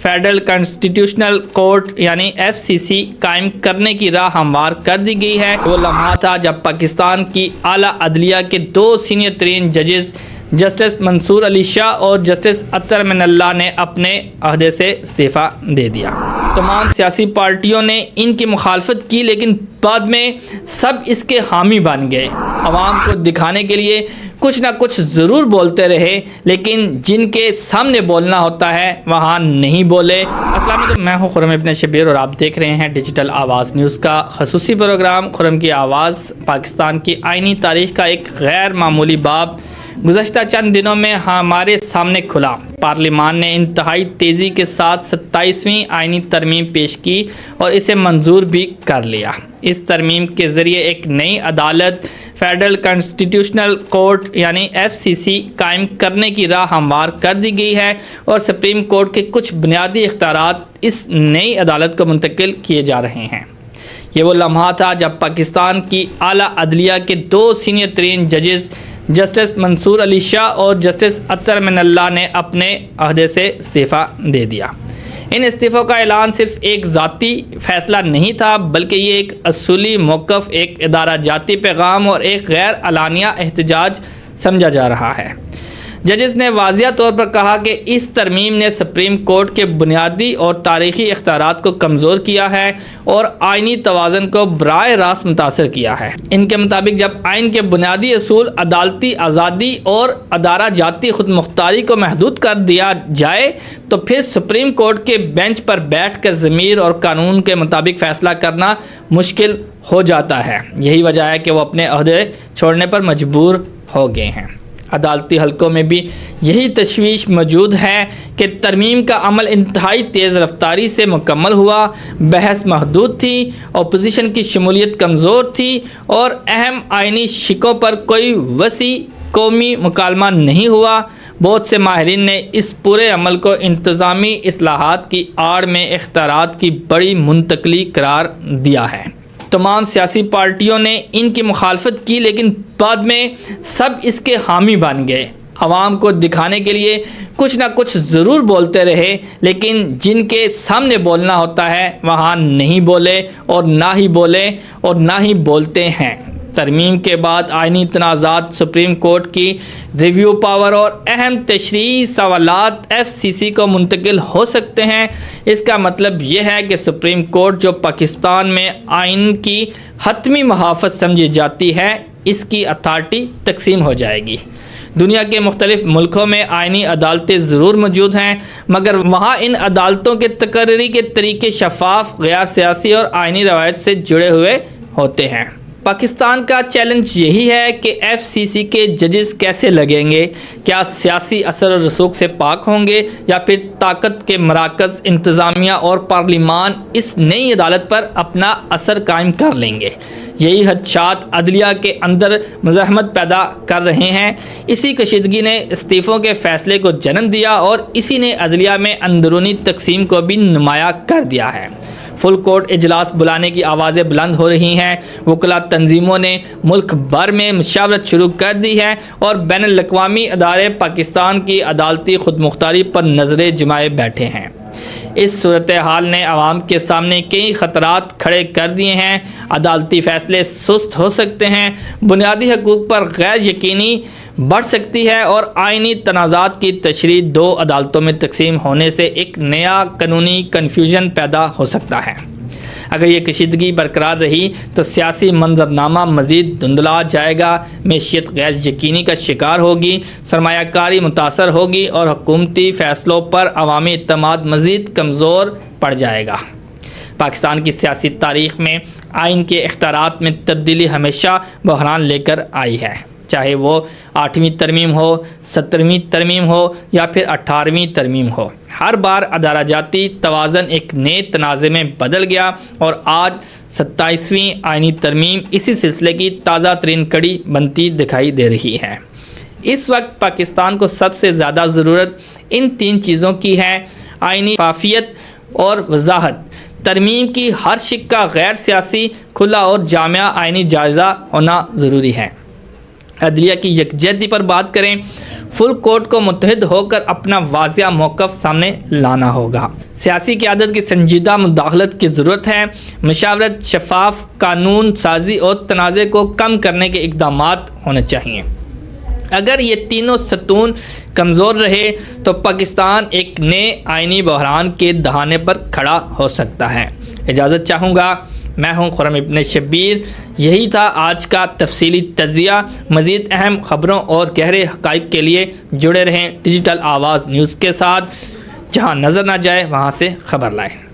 Federal constitutional court यानी FCC कायम करने की राह हमवार कर दी गई है। वो लम्हा था जब पाकिस्तान की आला अदलिया के दो सीनियर तरीन जजेस जस्टिस मंसूर अली शाह और जस्टिस अतर मिनल्ला ने अपने अहदे से इस्तीफ़ा दे दिया। तमाम सियासी पार्टियों ने इनकी मुखालफत की, लेकिन बाद में सब इसके हामी बन गए। आवाम को दिखाने के लिए कुछ ना कुछ ज़रूर बोलते रहे, लेकिन जिनके सामने बोलना होता है वहाँ नहीं बोले। अस्सलाम वालेकुम, मैं हूँ खुरम इब्न शबीर और आप देख रहे हैं डिजिटल आवाज़ न्यूज़ का खसूसी प्रोग्राम खुरम की आवाज़। पाकिस्तान की आइनी तारीख़ का एक गैर मामूली बाब गुज़श्ता चंद दिनों में हमारे सामने खुला। पार्लिमान ने इंतहाई तेज़ी के साथ 27वीं आइनी तरमीम पेश की और इसे मंजूर भी कर लिया। इस तरमीम के ज़रिए एक नई अदालत फेडरल कॉन्स्टिट्यूशनल कोर्ट यानी FCC कायम करने की राह हमवार कर दी गई है और सुप्रीम कोर्ट के कुछ बुनियादी इख्तियारात इस नई अदालत को मुंतकिल किए जा रहे हैं। ये वो लम्हा था जब पाकिस्तान की आला अदलिया के दो सीनियर तरीन जजेस जस्टिस मंसूर अली शाह और जस्टिस अतर मिनल्ला ने अपने अहदे से इस्तीफ़ा दे दिया। इन इस्तीफ़ों का ऐलान सिर्फ एक ज़ाती फ़ैसला नहीं था, बल्कि ये एक असूली मौक़िफ़, एक इदारा जाती पैगाम और एक गैर अलानिया एहतजाज समझा जा रहा है। जजेस ने वाज़िया तौर पर कहा कि इस तरमीम ने सुप्रीम कोर्ट के बुनियादी और तारीख़ी इख्तियारात को कमज़ोर किया है और आइनी तवाज़न को बराह रास्त मुतासर किया है। इनके मुताबिक जब आइन के बुनियादी असूल अदालती आज़ादी और अदारा जाती खुद मुख्तारी को महदूद कर दिया जाए तो फिर सुप्रीम कोर्ट के बेंच पर बैठ कर ज़मीर और कानून के मुताबिक फ़ैसला करना मुश्किल हो जाता है। यही वजह है कि वो अपने अहदे छोड़ने पर मजबूर हो गए हैं। अदालती हलकों में भी यही तशवीश मौजूद है कि तरमीम का अमल इंतहाई तेज़ रफ्तारी से मुकम्मल हुआ। बहस महदूद थी, अपोजिशन की शमूलियत कमज़ोर थी और अहम आइनी शिकों पर कोई वसी कौमी मुकालमा नहीं हुआ। बहुत से माहिरीन ने इस पूरे अमल को इंतज़ामी इस्लाहात की आड़ में इख्तियारात की बड़ी मुंतकली करार दिया है। तमाम सियासी पार्टियों ने इनकी मुखालफत की, लेकिन बाद में सब इसके हामी बन गए। आवाम को दिखाने के लिए कुछ ना कुछ ज़रूर बोलते रहे, लेकिन जिनके सामने बोलना होता है वहाँ नहीं बोले और ना ही बोले और ना ही बोलते हैं। तरमीम के बाद आइनी तनाज़ात, सुप्रीम कोर्ट की रिव्यू पावर और अहम तशरीही सवालात FCC को मुंतकिल हो सकते हैं। इसका मतलब यह है कि सुप्रीम कोर्ट, जो पाकिस्तान में आइन की हतमी महाफ़त समझी जाती है, इसकी अथॉरिटी तकसीम हो जाएगी। दुनिया के मुख्तलिफ मुल्कों में आइनी अदालतें ज़रूर मौजूद हैं, मगर वहाँ इन अदालतों के तकर्री के तरीके शफाफ, गैर सियासी और आइनी रवायत से जुड़े हुए होते हैं। पाकिस्तान का चैलेंज यही है कि FCC के जजेस कैसे लगेंगे। क्या सियासी असर और रसूख से पाक होंगे या फिर ताकत के मराकज़ इंतज़ामिया और पार्लिमान इस नई अदालत पर अपना असर कायम कर लेंगे। यही खदशात अदलिया के अंदर मज़ाहमत पैदा कर रहे हैं। इसी कशीदगी ने इस्तीफ़ों के फ़ैसले को जन्म दिया और इसी ने अदलिया में अंदरूनी तकसीम को भी नुमाया कर दिया है। फुल कोर्ट इजलास बुलाने की आवाज़ें बुलंद हो रही हैं। वकला तंजीमों ने मुल्क भर में मशावरत शुरू कर दी है और बैनुल अक़वामी अदारे पाकिस्तान की अदालती खुद मुख्तारी पर नज़रें जमाए बैठे हैं। इस सूरत हाल ने आवाम के सामने कई ख़तरात खड़े कर दिए हैं। अदालती फ़ैसले सुस्त हो सकते हैं, बुनियादी हकूक़ पर गैर यकीनी बढ़ सकती है और आइनी तनाज़ात की तशरीह दो अदालतों में तकसीम होने से एक नया कानूनी कन्फ्यूजन पैदा हो सकता है। अगर ये कशीदगी बरकरार रही तो सियासी मंजरनामा मज़ीद धुंधला जाएगा, मैशियत गैर यकीनी का शिकार होगी, सरमायाकारी मुतासर होगी और हुकूमती फ़ैसलों पर अवामी इत्तेमाद मज़ीद कमज़ोर पड़ जाएगा। पाकिस्तान की सियासी तारीख़ में आइन के इख्तियारात में तब्दीली हमेशा बहरान लेकर आई है, चाहे वो 8वीं तरमीम हो, 17वीं तरमीम हो या फिर 18वीं तरमीम हो। हर बार अदारा जाती तवाज़न एक नए तनाज़े में बदल गया और आज 27वीं आइनी तरमीम इसी सिलसिले की ताज़ा तरीन कड़ी बनती दिखाई दे रही है। इस वक्त पाकिस्तान को सबसे ज़्यादा ज़रूरत इन 3 चीज़ों की है: आइनी शफाफियत और वजाहत, तरमीम की हर शिक का गैर सियासी, खुला और जामिया आइनी जायज़ा होना ज़रूरी है। عدلیہ کی یکجہتی پر بات کریں، فل کورٹ کو متحد ہو کر اپنا واضح موقف سامنے لانا ہوگا۔ سیاسی قیادت کی سنجیدہ مداخلت کی ضرورت ہے، مشاورت، شفاف قانون سازی اور تنازع کو کم کرنے کے اقدامات ہونے چاہیے۔ اگر یہ تینوں ستون کمزور رہے تو پاکستان ایک نئے آئینی بحران کے دہانے پر کھڑا ہو سکتا ہے۔ اجازت چاہوں گا، میں ہوں خرم ابن شبیر۔ یہی تھا آج کا تفصیلی تجزیہ۔ مزید اہم خبروں اور گہرے حقائق کے لیے جڑے رہیں ڈیجیٹل آواز نیوز کے ساتھ، جہاں نظر نہ جائے وہاں سے خبر لائیں۔